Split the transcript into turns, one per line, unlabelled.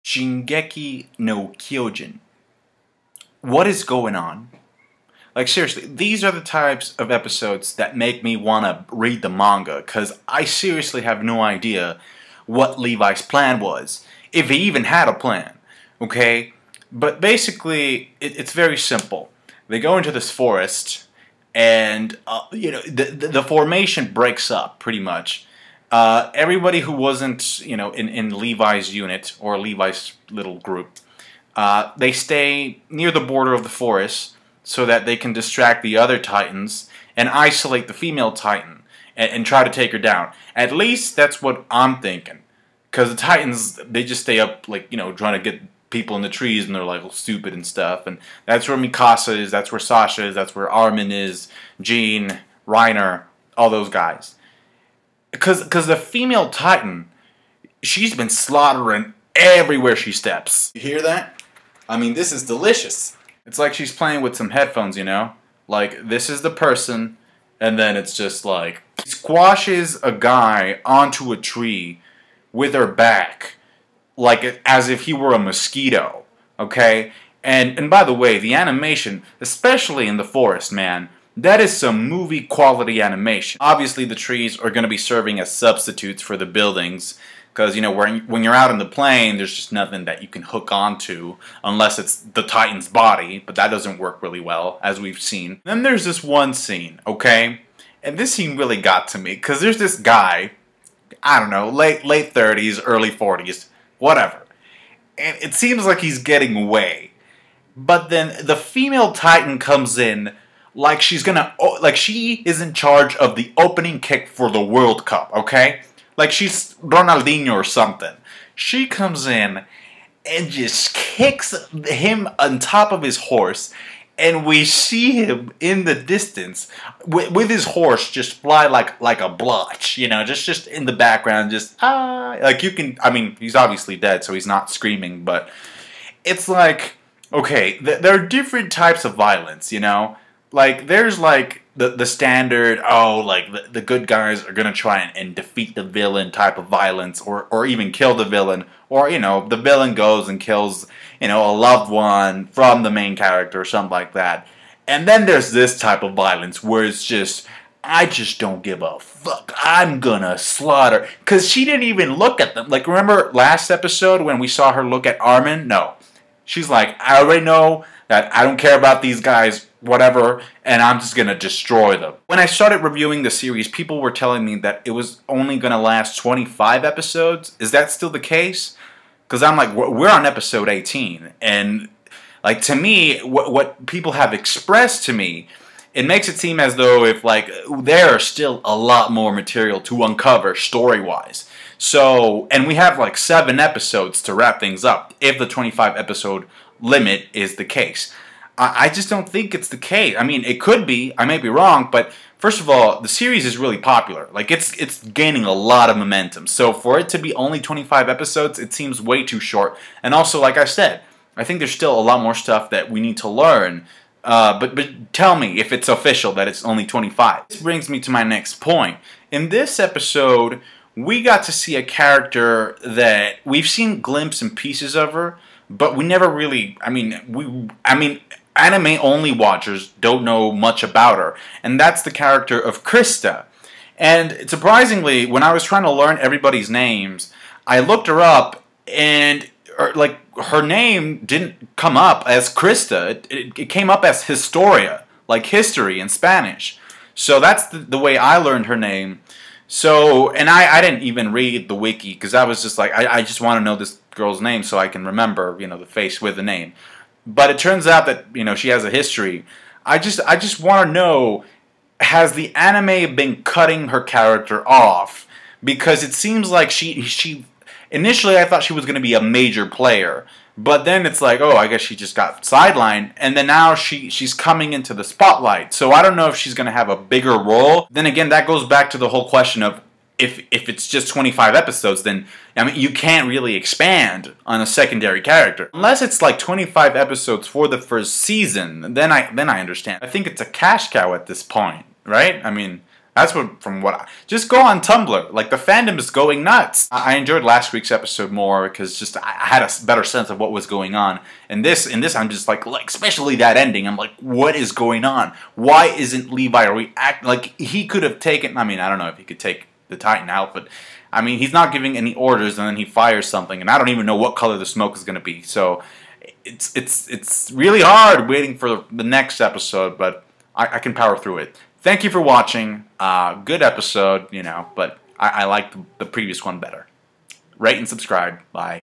Shingeki no Kyojin. What is going on? Like, seriously, these are the types of episodes that make me want to read the manga, because I seriously have no idea what Levi's plan was, if he even had a plan, okay? But basically, it's very simple. They go into this forest, and, the formation breaks up, pretty much. Everybody who wasn't, in Levi's unit, or Levi's little group, they stay near the border of the forest, so that they can distract the other Titans and isolate the female Titan and try to take her down. At least that's what I'm thinking. Because the Titans, they just stay up, like, trying to get people in the trees, and they're like all stupid and stuff. And that's where Mikasa is, that's where Sasha is, that's where Armin is, Jean, Reiner, all those guys. Because the female Titan, she's been slaughtering everywhere she steps. You hear that? I mean, this is delicious. It's like she's playing with some headphones, Like, this is the person, and then it's just like, squashes a guy onto a tree with her back, like as if he were a mosquito, okay? And by the way, the animation, especially in the forest, man, that is some movie quality animation. Obviously, the trees are going to be serving as substitutes for the buildings, because, when you're out in the plain, there's just nothing that you can hook onto unless it's the Titan's body, but that doesn't work really well, as we've seen. Then there's this one scene, okay? And this scene really got to me, because there's this guy, I don't know, late 30s, early 40s, whatever. And it seems like he's getting away. But then the female Titan comes in like she's gonna, like she is in charge of the opening kick for the World Cup, okay? Like she's Ronaldinho or something. She comes in and just kicks him on top of his horse, and we see him in the distance with his horse just fly like a blotch, just in the background, just like you can. I mean, he's obviously dead, so he's not screaming, but it's like, okay, there are different types of violence, Like, there's like the standard, like the good guys are gonna try and defeat the villain type of violence, or even kill the villain, or the villain goes and kills a loved one from the main character or something like that. And then there's this type of violence where it's just, I just don't give a fuck, I'm gonna slaughter, because she didn't even look at them. Like, remember last episode when we saw her look at Armin? No, she's like, I already know that I don't care about these guys, whatever, and I'm just gonna destroy them. When I started reviewing the series, people were telling me that it was only gonna last 25 episodes. Is that still the case? Because I'm like, we're on episode 18, and like, to me, what people have expressed to me, it makes it seem as though if, like, there are still a lot more material to uncover story-wise. So, and we have like 7 episodes to wrap things up, if the 25 episode limit is the case. I just don't think it's the case. I mean, it could be, I may be wrong, but first of all, the series is really popular. Like, it's gaining a lot of momentum. So for it to be only 25 episodes, it seems way too short. And also, like I said, I think there's still a lot more stuff that we need to learn. But tell me if it's official that it's only 25. This brings me to my next point. In this episode, we got to see a character that we've seen glimpses and pieces of her, but we never really, anime-only watchers don't know much about her, and that's the character of Krista. And surprisingly, when I was trying to learn everybody's names, I looked her up, and her name didn't come up as Krista. It came up as Historia, like history in Spanish. So that's the way I learned her name. So, and I didn't even read the wiki, because I was just like, I just want to know this girl's name so I can remember, the face with the name. But it turns out that, she has a history. I just want to know, has the anime been cutting her character off? Because it seems like she initially I thought she was going to be a major player, but then it's like, oh, I guess she just got sidelined, and then now she's coming into the spotlight. So I don't know if she's going to have a bigger role. Then again, that goes back to the whole question of, if it's just 25 episodes, then, you can't really expand on a secondary character. Unless it's like 25 episodes for the first season, then I understand. I think it's a cash cow at this point, right? I That's what, just go on Tumblr. Like, the fandom is going nuts. I enjoyed last week's episode more because just I had a better sense of what was going on. And this I'm just like, especially that ending, I'm like, what is going on? Why isn't Levi reacting? Like, he could have taken, I mean, I don't know if he could take the Titan out, but I mean, he's not giving any orders, and then he fires something, and I don't even know what color the smoke is going to be. So it's really hard waiting for the next episode, but I can power through it. Thank you for watching. Good episode, you know, but I like the previous one better. Rate and subscribe. Bye.